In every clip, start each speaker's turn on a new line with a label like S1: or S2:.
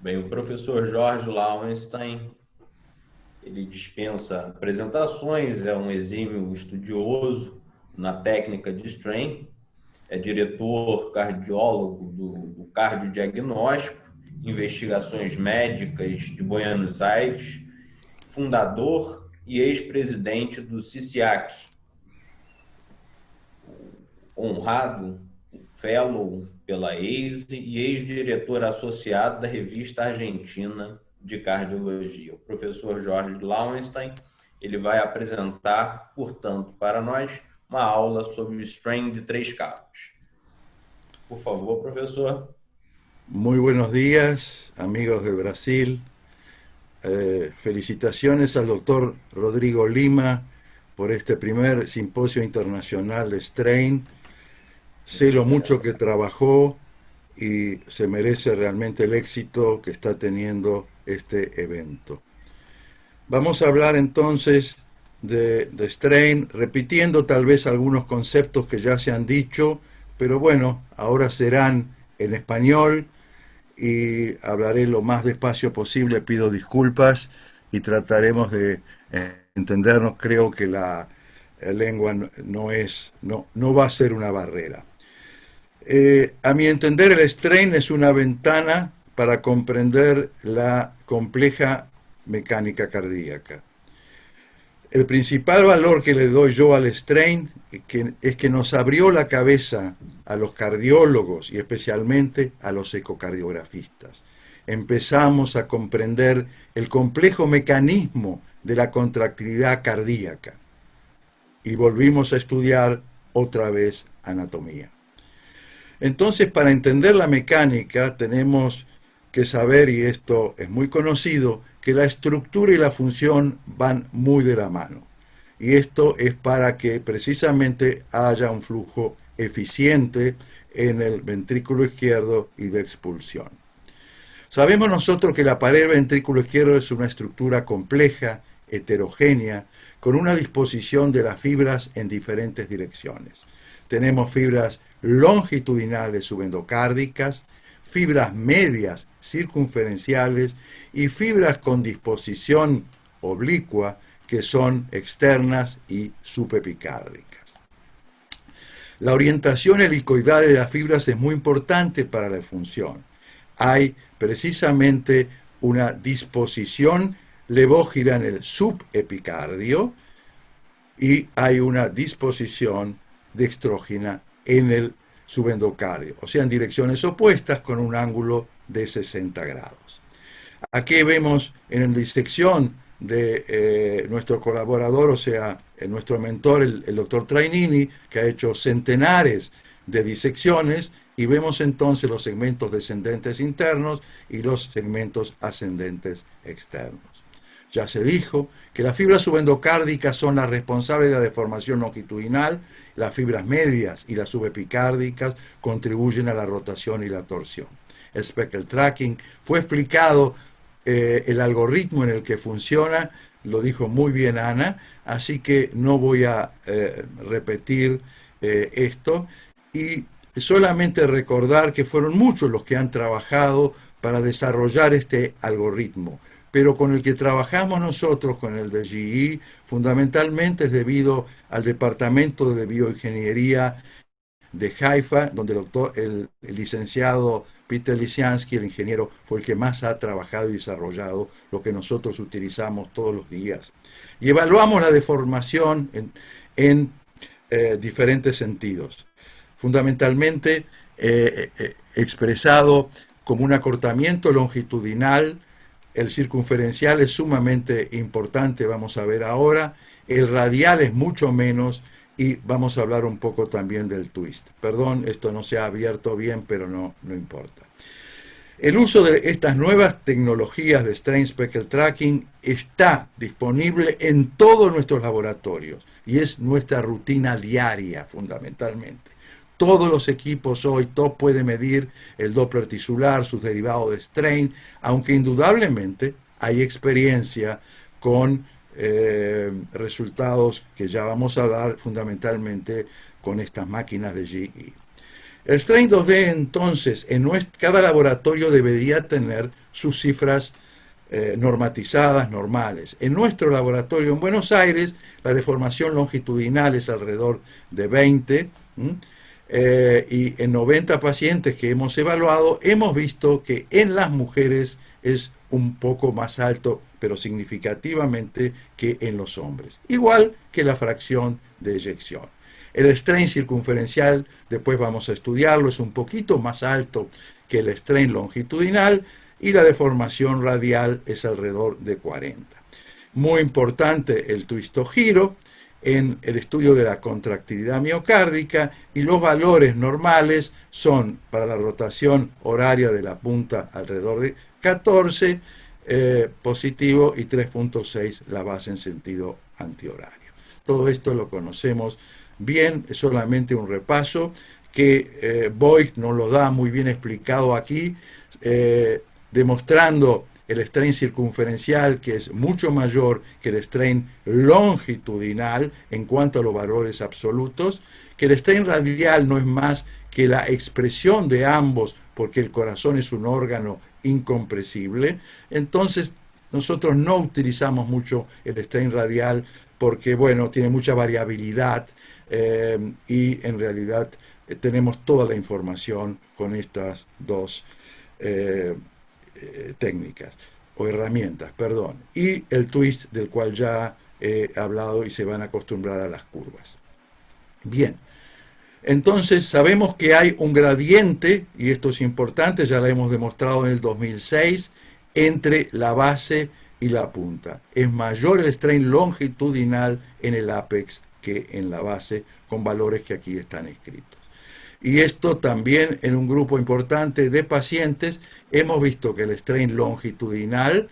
S1: Bem, o professor Jorge Lauenstein, ele dispensa apresentações, é um exímio estudioso na técnica de strain, é diretor cardiólogo do cardiodiagnóstico, investigações médicas de Buenos Aires, fundador e ex-presidente do CICIAC, honrado fellow pela EISE e ex-diretor associado da Revista Argentina de Cardiologia. O professor Jorge Lauenstein, ele vai apresentar, portanto, para nós, uma aula sobre o strain de três capas. Por favor, professor.
S2: Muy buenos días, amigos de Brasil. Felicitaciones al doctor Rodrigo Lima por este primer simposio internacional de Strain. Sé lo mucho que trabajó y se merece realmente el éxito que está teniendo este evento. Vamos a hablar entonces de Strain, repitiendo tal vez algunos conceptos que ya se han dicho, pero bueno, ahora serán en español y hablaré lo más despacio posible, pido disculpas y trataremos de entendernos. Creo que la lengua no va a ser una barrera. A mi entender, el strain es una ventana para comprender la compleja mecánica cardíaca. El principal valor que le doy yo al strain es que nos abrió la cabeza a los cardiólogos y especialmente a los ecocardiografistas. Empezamos a comprender el complejo mecanismo de la contractilidad cardíaca y volvimos a estudiar otra vez anatomía. Entonces, para entender la mecánica tenemos que saber, y esto es muy conocido, que la estructura y la función van muy de la mano. Y esto es para que precisamente haya un flujo eficiente en el ventrículo izquierdo y de expulsión. Sabemos nosotros que la pared ventrículo izquierdo es una estructura compleja, heterogénea, con una disposición de las fibras en diferentes direcciones. Tenemos fibras longitudinales subendocárdicas, fibras medias circunferenciales y fibras con disposición oblicua que son externas y subepicárdicas. La orientación helicoidal de las fibras es muy importante para la función. Hay precisamente una disposición levógira en el subepicardio y hay una disposición dextrógena en el subendocardio, o sea, en direcciones opuestas con un ángulo de 60 grados. Aquí vemos en la disección de nuestro colaborador, o sea, nuestro mentor, el doctor Trainini, que ha hecho centenares de disecciones, y vemos entonces los segmentos descendentes internos y los segmentos ascendentes externos. Ya se dijo que las fibras subendocárdicas son las responsables de la deformación longitudinal, las fibras medias y las subepicárdicas contribuyen a la rotación y la torsión. El spectral tracking fue explicado, el algoritmo en el que funciona, lo dijo muy bien Ana, así que no voy a repetir esto, y solamente recordar que fueron muchos los que han trabajado para desarrollar este algoritmo, pero con el que trabajamos nosotros, con el de GE, fundamentalmente es debido al Departamento de Bioingeniería de Haifa, donde el licenciado Peter Lisiansky, el ingeniero, fue el que más ha trabajado y desarrollado lo que nosotros utilizamos todos los días. Y evaluamos la deformación en diferentes sentidos, fundamentalmente expresado como un acortamiento longitudinal. El circunferencial es sumamente importante, vamos a ver ahora. El radial es mucho menos, y vamos a hablar un poco también del twist. Perdón, esto no se ha abierto bien, pero no importa. El uso de estas nuevas tecnologías de strain spectral tracking está disponible en todos nuestros laboratorios y es nuestra rutina diaria, fundamentalmente. Todos los equipos hoy, todo puede medir el Doppler tisular, sus derivados de strain, aunque indudablemente hay experiencia con resultados que ya vamos a dar fundamentalmente con estas máquinas de GE. El strain 2D entonces, cada laboratorio debería tener sus cifras normatizadas, normales. En nuestro laboratorio en Buenos Aires, la deformación longitudinal es alrededor de 20, y en 90 pacientes que hemos evaluado, hemos visto que en las mujeres es un poco más alto, pero significativamente, que en los hombres. Igual que la fracción de eyección. El strain circunferencial, después vamos a estudiarlo, es un poquito más alto que el strain longitudinal, y la deformación radial es alrededor de 40. Muy importante el twistogiro en el estudio de la contractilidad miocárdica, y los valores normales son para la rotación horaria de la punta alrededor de 14 positivo y 3.6 la base en sentido antihorario. Todo esto lo conocemos bien, es solamente un repaso que Voigt nos lo da muy bien explicado aquí, demostrando el strain circunferencial, que es mucho mayor que el strain longitudinal en cuanto a los valores absolutos, que el strain radial no es más que la expresión de ambos, porque el corazón es un órgano incompresible. Entonces nosotros no utilizamos mucho el strain radial porque, bueno, tiene mucha variabilidad, y en realidad tenemos toda la información con estas dos técnicas o herramientas, perdón, y el twist del cual ya he hablado, y se van a acostumbrar a las curvas. Bien, entonces sabemos que hay un gradiente, y esto es importante, ya lo hemos demostrado en el 2006, entre la base y la punta. Es mayor el strain longitudinal en el ápex que en la base, con valores que aquí están escritos. Y esto también en un grupo importante de pacientes hemos visto que el strain longitudinal,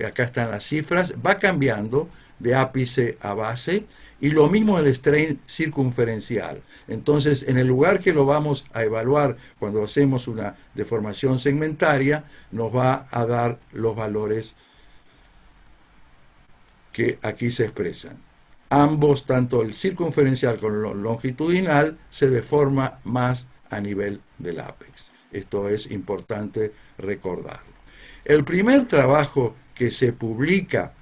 S2: acá están las cifras, va cambiando de ápice a base, y lo mismo el strain circunferencial. Entonces, en el lugar que lo vamos a evaluar cuando hacemos una deformación segmentaria, nos va a dar los valores que aquí se expresan. Ambos, tanto el circunferencial como el longitudinal, se deforma más a nivel del ápex. Esto es importante recordarlo. El primer trabajo que se publica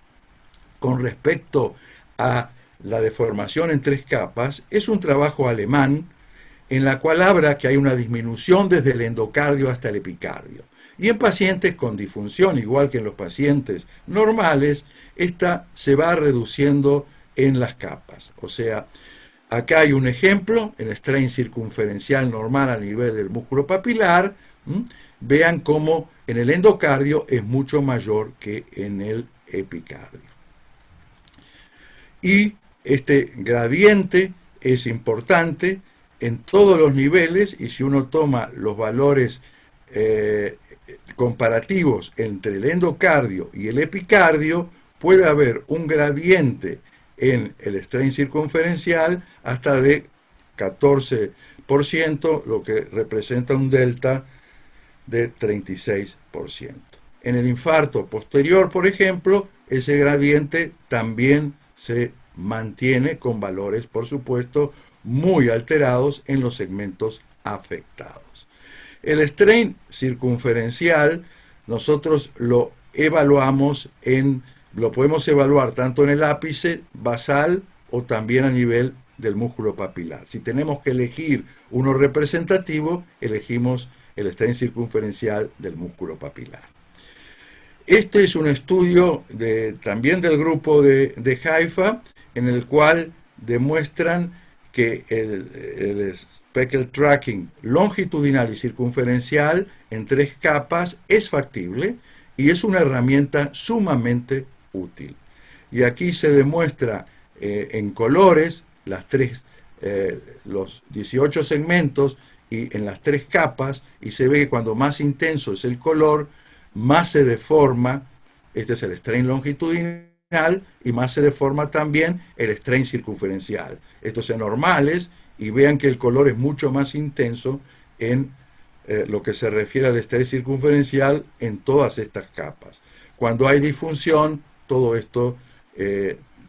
S2: con respecto a la deformación en 3 capas es un trabajo alemán, en la cual habla que hay una disminución desde el endocardio hasta el epicardio. Y en pacientes con disfunción, igual que en los pacientes normales, esta se va reduciendo en las capas. O sea, acá hay un ejemplo, el strain circunferencial normal a nivel del músculo papilar. Vean cómo en el endocardio es mucho mayor que en el epicardio. Y este gradiente es importante en todos los niveles, y si uno toma los valores comparativos entre el endocardio y el epicardio, puede haber un gradiente en el strain circunferencial hasta de 14%, lo que representa un delta de 36%. En el infarto posterior, por ejemplo, ese gradiente también se mantiene con valores, por supuesto, muy alterados en los segmentos afectados. El strain circunferencial nosotros lo evaluamos lo podemos evaluar tanto en el ápice basal o también a nivel del músculo papilar. Si tenemos que elegir uno representativo, elegimos el strain circunferencial del músculo papilar. Este es un estudio también del grupo de Haifa, en el cual demuestran que el speckle tracking longitudinal y circunferencial en 3 capas es factible y es una herramienta sumamente útil. Y aquí se demuestra en colores los 18 segmentos y en las 3 capas, y se ve que cuando más intenso es el color, más se deforma. Este es el strain longitudinal, y más se deforma también el strain circunferencial. Estos son normales, y vean que el color es mucho más intenso en lo que se refiere al strain circunferencial en todas estas capas. Cuando hay disfunción, todo esto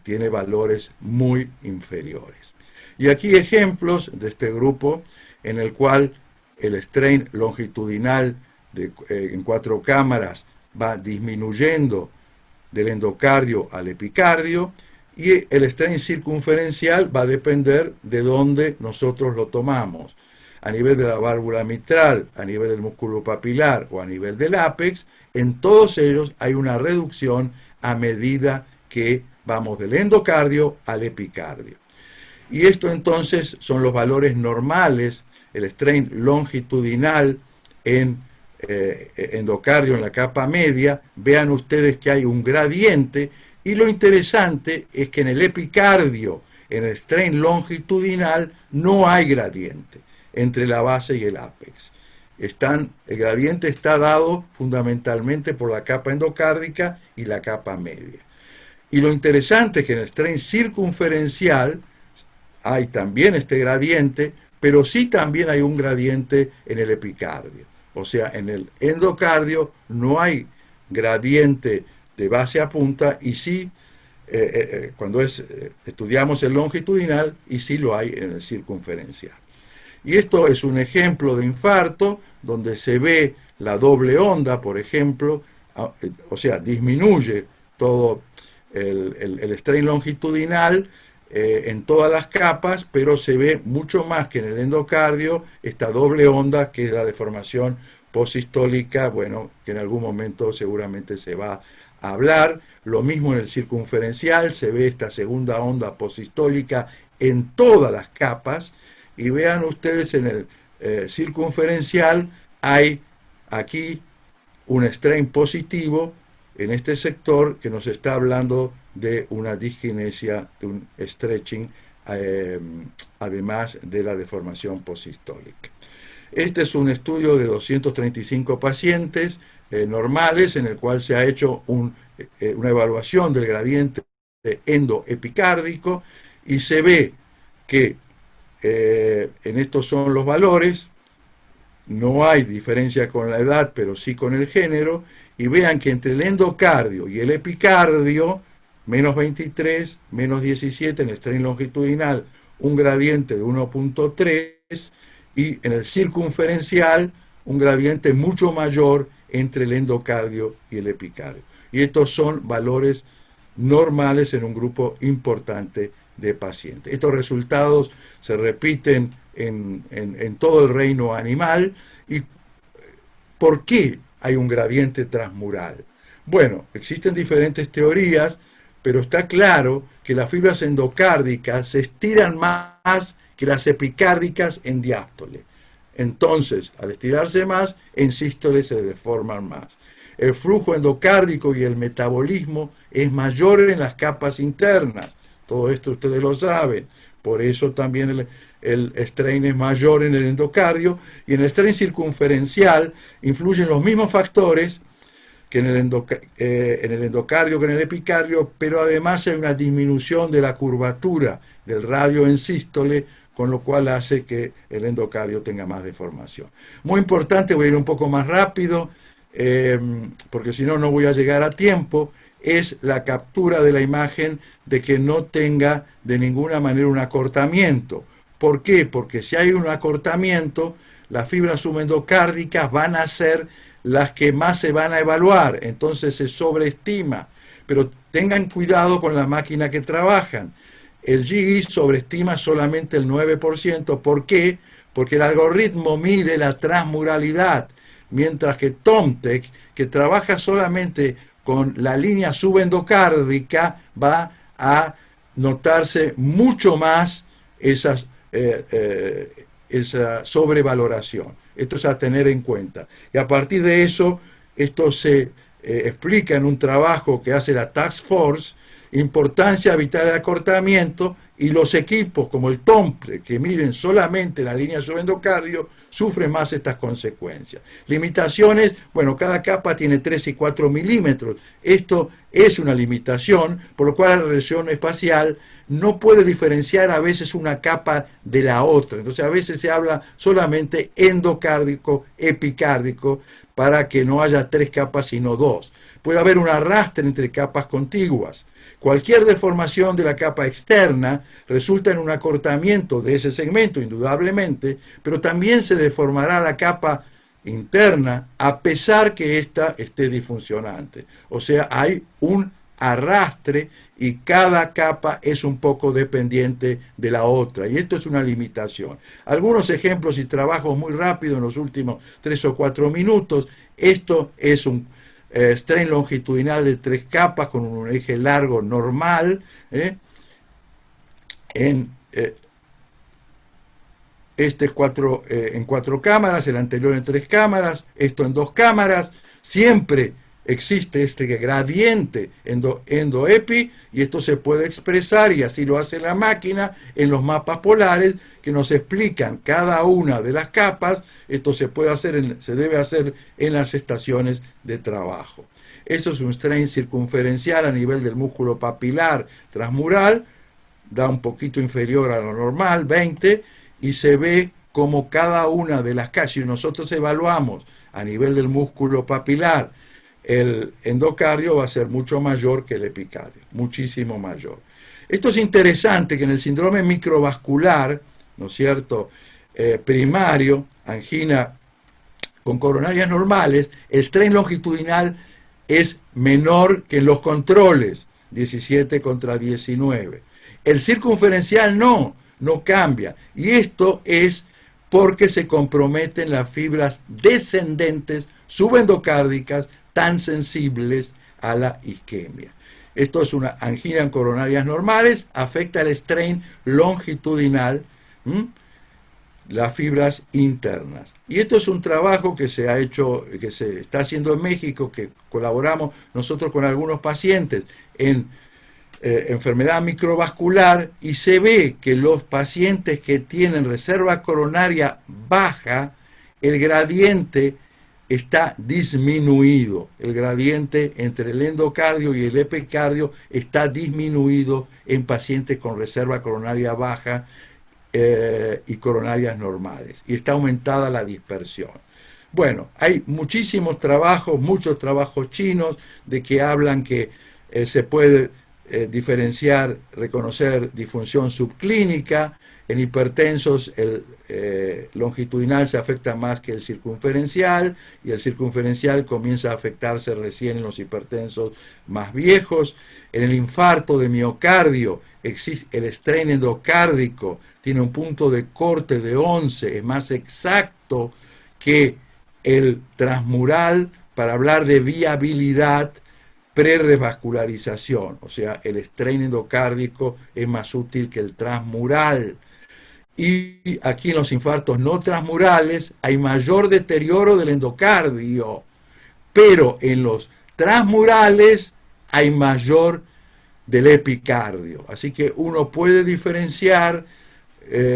S2: tiene valores muy inferiores. Y aquí ejemplos de este grupo en el cual el strain longitudinal en 4 cámaras va disminuyendo del endocardio al epicardio, y el strain circunferencial va a depender de dónde nosotros lo tomamos. A nivel de la válvula mitral, a nivel del músculo papilar o a nivel del ápex, en todos ellos hay una reducción a medida que vamos del endocardio al epicardio. Y esto entonces son los valores normales, el strain longitudinal en endocardio en la capa media. Vean ustedes que hay un gradiente, y lo interesante es que en el epicardio, en el strain longitudinal, no hay gradiente entre la base y el ápex. El gradiente está dado fundamentalmente por la capa endocárdica y la capa media. Y lo interesante es que en el strain circunferencial hay también este gradiente, pero sí también hay un gradiente en el epicardio. O sea, en el endocardio no hay gradiente de base a punta, y sí, cuando estudiamos el longitudinal, y sí lo hay en el circunferencial. Y esto es un ejemplo de infarto donde se ve la doble onda, por ejemplo, o sea, disminuye todo el strain longitudinal en todas las capas, pero se ve mucho más que en el endocardio esta doble onda, que es la deformación posistólica, bueno, que en algún momento seguramente se va a hablar. Lo mismo en el circunferencial, se ve esta segunda onda posistólica en todas las capas. Y vean ustedes, en el circunferencial hay aquí un strain positivo en este sector que nos está hablando de una disquinesia, de un stretching, además de la deformación posistólica. Este es un estudio de 235 pacientes normales, en el cual se ha hecho una evaluación del gradiente endoepicárdico, y se ve que en estos son los valores. No hay diferencia con la edad, pero sí con el género. Y vean que entre el endocardio y el epicardio, menos 23, menos 17 en el strain longitudinal, un gradiente de 1.3, y en el circunferencial un gradiente mucho mayor entre el endocardio y el epicardio. Y estos son valores normales en un grupo importante de pacientes. Estos resultados se repiten en todo el reino animal. ¿Y por qué hay un gradiente transmural? Bueno, existen diferentes teorías, pero está claro que las fibras endocárdicas se estiran más que las epicárdicas en diástole. Entonces, al estirarse más, en sístole se deforman más. El flujo endocárdico y el metabolismo es mayor en las capas internas. Todo esto ustedes lo saben. Por eso también el strain es mayor en el endocardio, y en el strain circunferencial influyen los mismos factores que en el endocardio que en el epicardio, pero además hay una disminución de la curvatura del radio en sístole, con lo cual hace que el endocardio tenga más deformación. Muy importante, voy a ir un poco más rápido, porque si no, no voy a llegar a tiempo, es la captura de la imagen de que no tenga de ninguna manera un acortamiento. ¿Por qué? Porque si hay un acortamiento, las fibras subendocárdicas van a ser las que más se van a evaluar, entonces se sobreestima. Pero tengan cuidado con la máquina que trabajan. El GE sobreestima solamente el 9%. ¿Por qué? Porque el algoritmo mide la transmuralidad, mientras que TomTec, que trabaja solamente con la línea subendocárdica, va a notarse mucho más esa sobrevaloración. Esto es a tener en cuenta. Y a partir de eso, esto se explica en un trabajo que hace la Task Force, importancia de evitar el acortamiento, y los equipos como el TomTec, que miden solamente la línea subendocardio, sufren más estas consecuencias. Limitaciones, bueno, cada capa tiene 3 y 4 milímetros. Esto es una limitación, por lo cual la regresión espacial no puede diferenciar a veces una capa de la otra. Entonces a veces se habla solamente endocárdico, epicárdico, para que no haya 3 capas sino 2. Puede haber un arrastre entre capas contiguas. Cualquier deformación de la capa externa resulta en un acortamiento de ese segmento, indudablemente, pero también se deformará la capa interna a pesar que ésta esté disfuncionante. O sea, hay un arrastre y cada capa es un poco dependiente de la otra, y esto es una limitación. Algunos ejemplos y trabajos muy rápido en los últimos 3 o 4 minutos. Esto es un strain longitudinal de 3 capas con un eje largo normal, este es en 4 cámaras, el anterior en 3 cámaras, esto en 2 cámaras. Siempre existe este gradiente endo-epi, y esto se puede expresar, y así lo hace la máquina, en los mapas polares que nos explican cada una de las capas. Esto se debe hacer en las estaciones de trabajo. Eso es un strain circunferencial a nivel del músculo papilar transmural, da un poquito inferior a lo normal, 20, y se ve como cada una de las capas, si nosotros evaluamos a nivel del músculo papilar, el endocardio va a ser mucho mayor que el epicardio, muchísimo mayor. Esto es interesante, que en el síndrome microvascular, ¿no es cierto?, primario, angina con coronarias normales, el strain longitudinal es menor que en los controles, 17 contra 19. El circunferencial no cambia, y esto es porque se comprometen las fibras descendentes subendocárdicas tan sensibles a la isquemia. Esto es una angina en coronarias normales, afecta el strain longitudinal, las fibras internas. Y esto es un trabajo que se ha hecho, que se está haciendo en México, que colaboramos nosotros con algunos pacientes en enfermedad microvascular, y se ve que los pacientes que tienen reserva coronaria baja, el gradiente está disminuido. El gradiente entre el endocardio y el epicardio está disminuido en pacientes con reserva coronaria baja y coronarias normales, y está aumentada la dispersión. Bueno, hay muchísimos trabajos, muchos trabajos chinos, de que hablan que se puede diferenciar, reconocer disfunción subclínica. En hipertensos el longitudinal se afecta más que el circunferencial, y el circunferencial comienza a afectarse recién en los hipertensos más viejos. En el infarto de miocardio existe el strain endocárdico, tiene un punto de corte de 11, es más exacto que el transmural para hablar de viabilidad pre-revascularización. O sea, el strain endocárdico es más útil que el transmural. Y aquí en los infartos no transmurales hay mayor deterioro del endocardio, pero en los transmurales hay mayor del epicardio. Así que uno puede diferenciar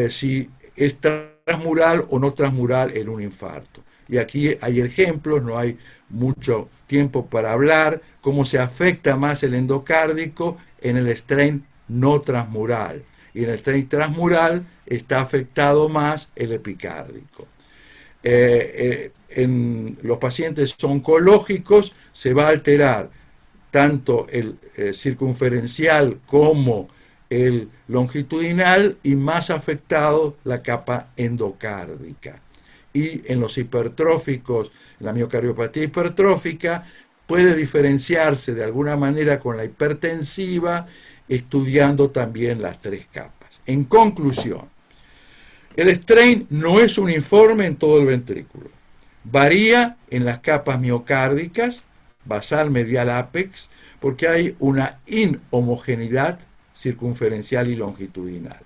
S2: si es transmural o no transmural en un infarto. Y aquí hay ejemplos, no hay mucho tiempo para hablar, cómo se afecta más el endocárdico en el strain no transmural. Y en el strain transmural está afectado más el epicárdico. En los pacientes oncológicos se va a alterar tanto el circunferencial como el longitudinal, y más afectado la capa endocárdica. Y en los hipertróficos, la miocardiopatía hipertrófica puede diferenciarse de alguna manera con la hipertensiva, estudiando también las 3 capas. En conclusión, el strain no es uniforme en todo el ventrículo. Varía en las capas miocárdicas, basal, medial, ápex, porque hay una inhomogeneidad circunferencial y longitudinal.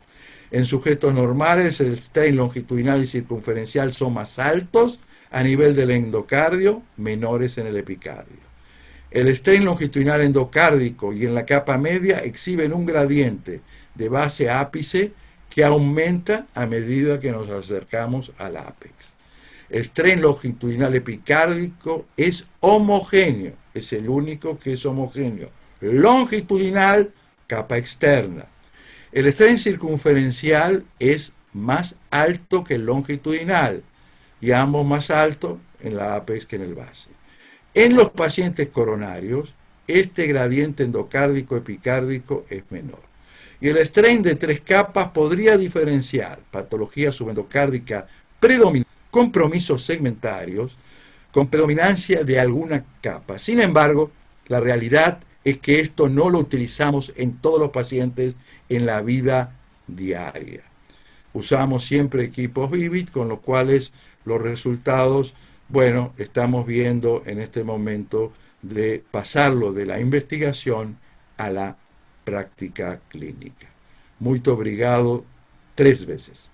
S2: En sujetos normales, el strain longitudinal y circunferencial son más altos a nivel del endocardio, menores en el epicardio. El strain longitudinal endocárdico y en la capa media exhiben un gradiente de base a ápice que aumenta a medida que nos acercamos al ápex. El strain longitudinal epicárdico es homogéneo, es el único que es homogéneo. Longitudinal, capa externa. El strain circunferencial es más alto que el longitudinal, y ambos más altos en la ápex que en el base. En los pacientes coronarios, este gradiente endocárdico epicárdico es menor. Y el strain de 3 capas podría diferenciar patología subendocárdica predominante, compromisos segmentarios, con predominancia de alguna capa. Sin embargo, la realidad es que esto no lo utilizamos en todos los pacientes en la vida diaria. Usamos siempre equipos Vivid, con los cuales los resultados, bueno, estamos viendo en este momento de pasarlo de la investigación a la práctica clínica. Muito obrigado 3 veces.